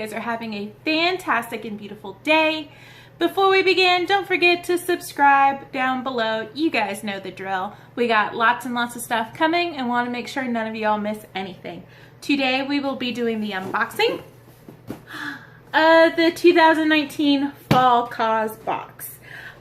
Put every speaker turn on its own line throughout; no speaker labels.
guys are having a fantastic and beautiful day. Before we begin, don't forget to subscribe down below. You guys know the drill. We got lots and lots of stuff coming and want to make sure none of y'all miss anything. Today we will be doing the unboxing of the 2019 Fall CAUSEBOX.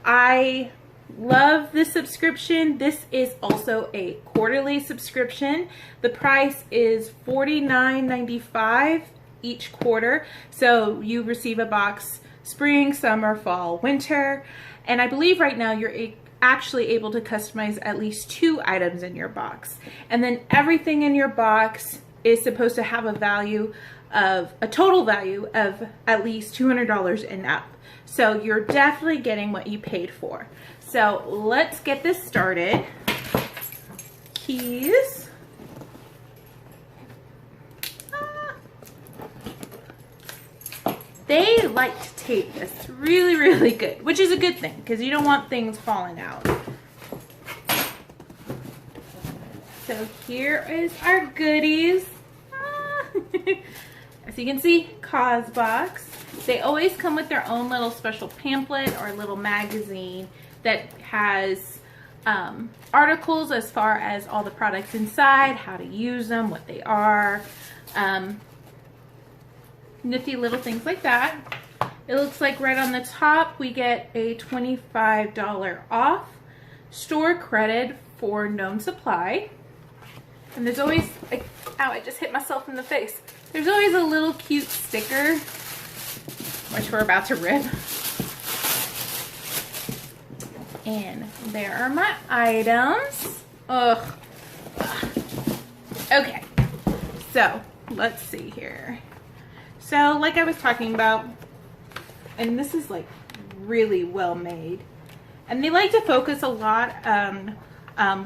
I love this subscription. This is also a quarterly subscription. The price is $49.95 each quarter. So you receive a box spring, summer, fall, winter. And I believe right now you're actually able to customize at least 2 items in your box. And then everything in your box is supposed to have a value of a total value of at least $200 and up. So you're definitely getting what you paid for. So let's get this started. Keys. They like to tape this really good, which is a good thing because you don't want things falling out. So here is our goodies. As you can see, CAUSEBOX. They always come with their own little special pamphlet or little magazine that has articles as far as all the products inside, how to use them, what they are. Nifty little things like that. It looks like right on the top we get a $25 off store credit for known supply. And there's always, ow, I just hit myself in the face. There's always a little cute sticker, which we're about to rip. And there are my items. Ugh. Okay, so let's see here. So like I was talking about, and this is like really well made, and they like to focus a lot on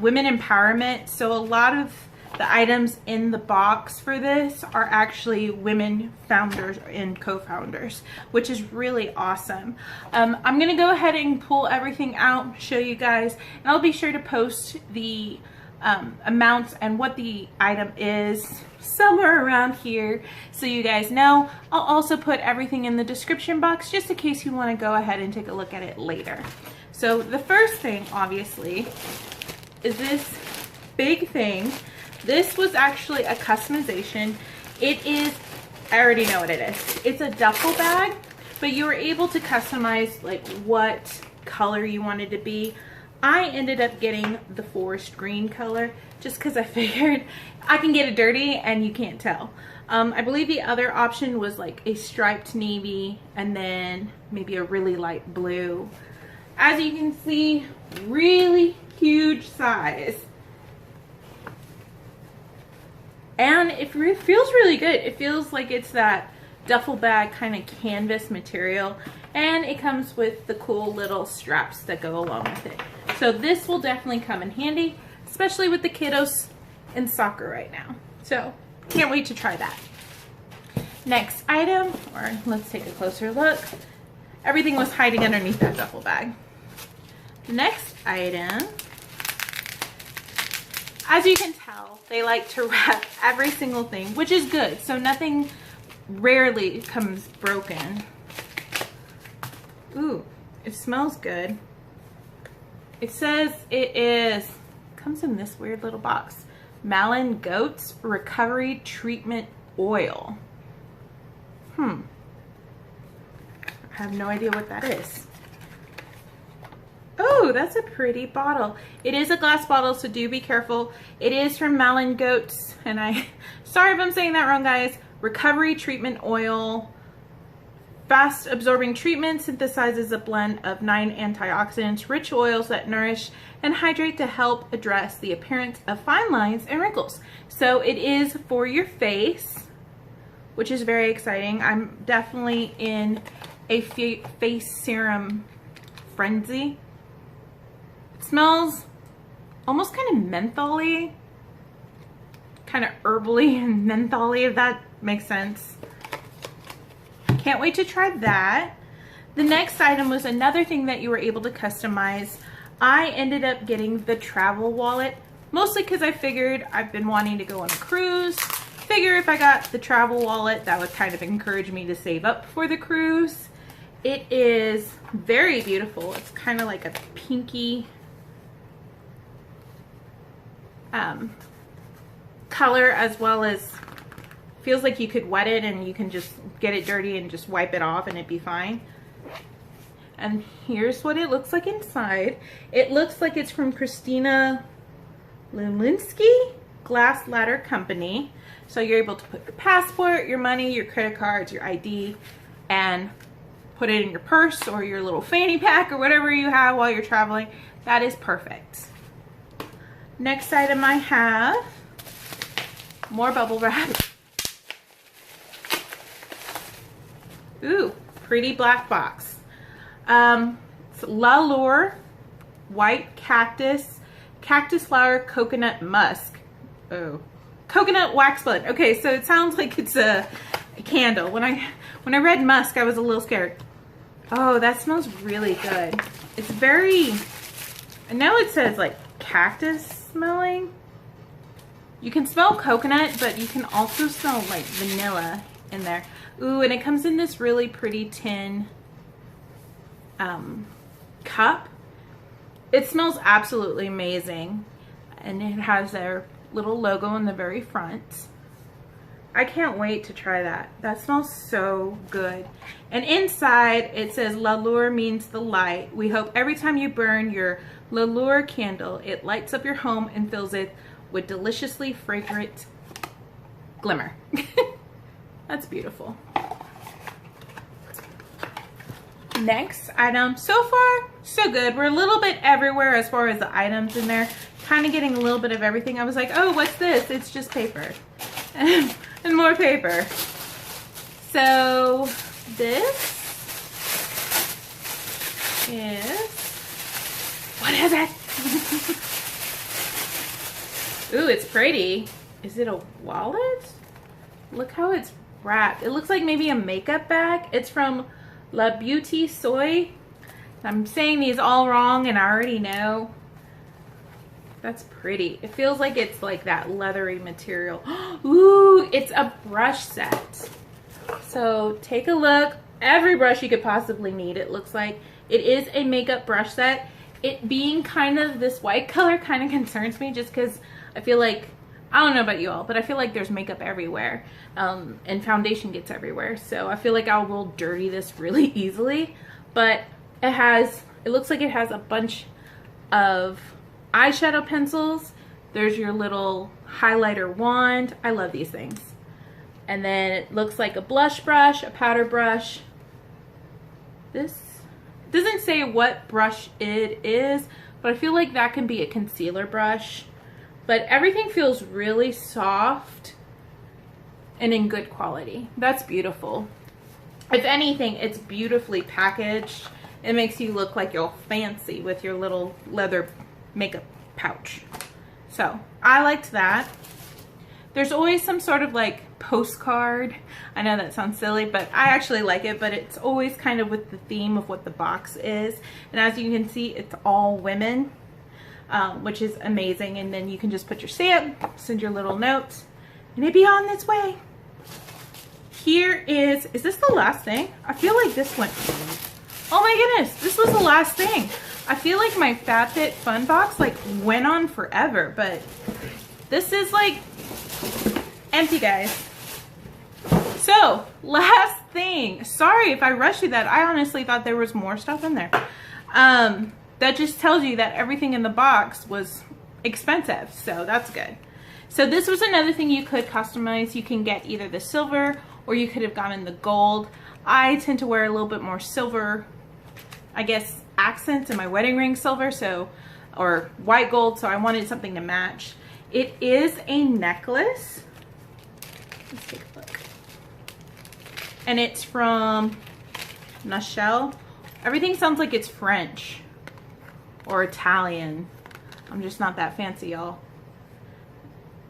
women empowerment. So a lot of the items in the box for this are actually women founders and co-founders, which is really awesome. I'm gonna go ahead and pull everything out, show you guys, and I'll be sure to post the amounts and what the item is somewhere around here so you guys know. I'll also put everything in the description box just in case you want to go ahead and take a look at it later. So the first thing obviously is this big thing. This was actually a customization. It is, I already know what it is. It's a duffel bag, but you were able to customize like what color you wanted to be. I ended up getting the forest green color just because I figured I can get it dirty and you can't tell. I believe the other option was like a striped navy and then maybe a really light blue. As you can see, really huge size. And it feels really good. It feels like it's that duffel bag kind of canvas material, and it comes with the cool little straps that go along with it. So this will definitely come in handy, especially with the kiddos in soccer right now. So can't wait to try that. Next item, or let's take a closer look. Everything was hiding underneath that duffel bag. The next item, as you can tell, they like to wrap every single thing, which is good. So nothing rarely comes broken. Ooh, it smells good. It says it comes in this weird little box. MALIN+GOETZ Recovery Treatment Oil. I have no idea what that is. Oh, that's a pretty bottle. It is a glass bottle, so do be careful. It is from MALIN+GOETZ, and sorry if I'm saying that wrong, guys. Recovery Treatment Oil. Fast absorbing treatment synthesizes a blend of 9 antioxidants, rich oils that nourish and hydrate to help address the appearance of fine lines and wrinkles. So it is for your face, which is very exciting. I'm definitely in a face serum frenzy. It smells almost kind of mentholy, kind of herbally and mentholy, if that makes sense. Can't wait to try that. The next item was another thing that you were able to customize. I ended up getting the travel wallet, mostly because I figured I've been wanting to go on a cruise. figure if I got the travel wallet, that would kind of encourage me to save up for the cruise. It is very beautiful. It's kind of like a pinky color, as well as feels like you could wet it and you can just get it dirty and just wipe it off and it'd be fine. And here's what it looks like inside. It looks like it's from Christina Lilinski Glass Ladder Company. So you're able to put your passport, your money, your credit cards, your ID, and put it in your purse or your little fanny pack or whatever you have while you're traveling. That is perfect. Next item I have, more bubble wrap. Ooh, pretty black box. It's LUEUR White Cactus, Cactus Flower Coconut Musk. Oh, coconut wax blend. Okay, so it sounds like it's a candle. When I read musk, I was a little scared. Oh, that smells really good. It's very, I know it says like cactus smelling. You can smell coconut, but you can also smell like vanilla in there. Ooh, and it comes in this really pretty tin cup. It smells absolutely amazing, and it has their little logo in the very front. I can't wait to try that. That smells so good. And inside it says LUEUR means the light. We hope every time you burn your LUEUR candle, it lights up your home and fills it with deliciously fragrant glimmer. That's beautiful. Next item, so far so good. We're a little bit everywhere as far as the items in there, kind of getting a little bit of everything. I was like, oh, what's this? It's just paper. And more paper. So this is, what is it? Ooh, it's pretty. Is it a wallet? Look how it's wrapped. It looks like maybe a makeup bag. It's from BEAUTE Soy. I'm saying these all wrong and I already know. That's pretty. It feels like it's like that leathery material. Ooh, it's a brush set. So take a look. Every brush you could possibly need, it looks like. It is a makeup brush set. It being kind of this white color kind of concerns me, just because I feel like, I don't know about you all, but I feel like there's makeup everywhere, and foundation gets everywhere. So I feel like I will dirty this really easily. But it looks like it has a bunch of eyeshadow pencils. There's your little highlighter wand. I love these things. And then it looks like a blush brush, a powder brush. This doesn't say what brush it is, but I feel like that can be a concealer brush. But everything feels really soft and in good quality. That's beautiful. If anything, it's beautifully packaged. It makes you look like you're fancy with your little leather makeup pouch. So I liked that. There's always some sort of like postcard. I know that sounds silly, but I actually like it, but it's always kind of with the theme of what the box is. And as you can see, it's all women, which is amazing. And then you can just put your stamp, send your little notes, and it'd be on its way. Here is this the last thing? I feel like this went, oh my goodness, this was the last thing. I feel like my FabFit Fun Box like went on forever, but this is like empty, guys. So last thing, sorry if I rushed through that. I honestly thought there was more stuff in there. That just tells you that everything in the box was expensive, so that's good. So this was another thing you could customize. You can get either the silver or you could have gotten the gold. I tend to wear a little bit more silver, I guess, accents in my wedding ring silver, so, or white gold, so I wanted something to match. It is a necklace. Let's take a look. And it's from NASHELLE. Everything sounds like it's French or Italian. I'm just not that fancy, y'all.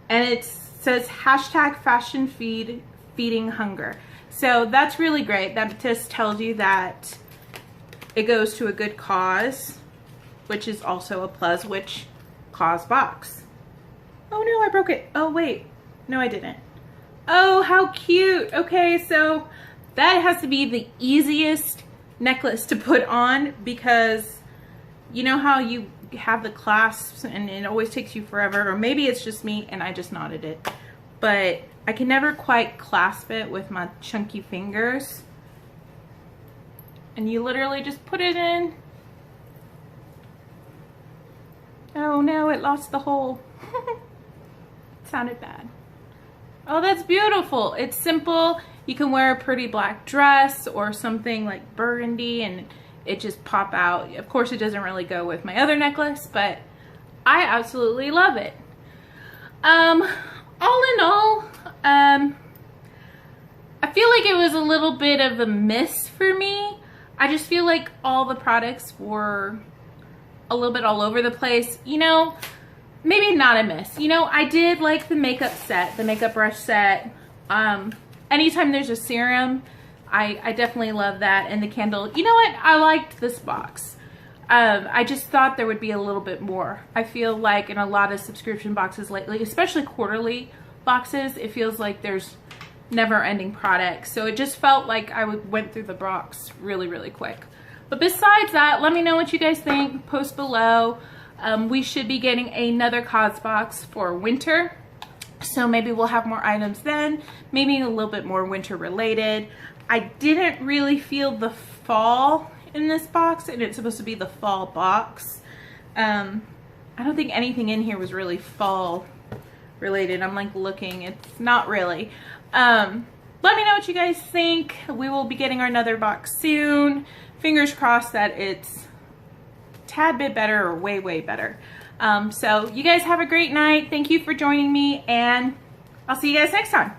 And it says hashtag fashion feeding hunger. So that's really great. That just tells you that it goes to a good cause, which is also a plus, which CAUSEBOX. Oh no, I broke it. Oh wait, no I didn't. Oh, how cute. Okay, so that has to be the easiest necklace to put on, because you know how you have the clasps and it always takes you forever, or maybe it's just me and I just knotted it, but I can never quite clasp it with my chunky fingers. And you literally just put it in. Oh no, it lost the hole. It sounded bad. Oh, that's beautiful. It's simple. You can wear a pretty black dress or something like burgundy and it just pop out. Of course, it doesn't really go with my other necklace, but I absolutely love it. All in all, I feel like it was a little bit of a miss for me. I just feel like all the products were a little bit all over the place. You know, maybe not a miss. You know, I did like the makeup set, the makeup brush set. Anytime there's a serum, I definitely love that. And the candle, you know what? I liked this box. I just thought there would be a little bit more. I feel like in a lot of subscription boxes lately, especially quarterly boxes, it feels like there's never-ending products. So it just felt like I went through the box really, really quick. But besides that, let me know what you guys think. Post below. We should be getting another CAUSEBOX for winter. So maybe we'll have more items then. Maybe a little bit more winter related. I didn't really feel the fall in this box, and it's supposed to be the fall box. I don't think anything in here was really fall related. I'm like looking, it's not really. Let me know what you guys think. We will be getting another box soon. Fingers crossed that it's a tad bit better or way, way better. So you guys have a great night. Thank you for joining me, and I'll see you guys next time.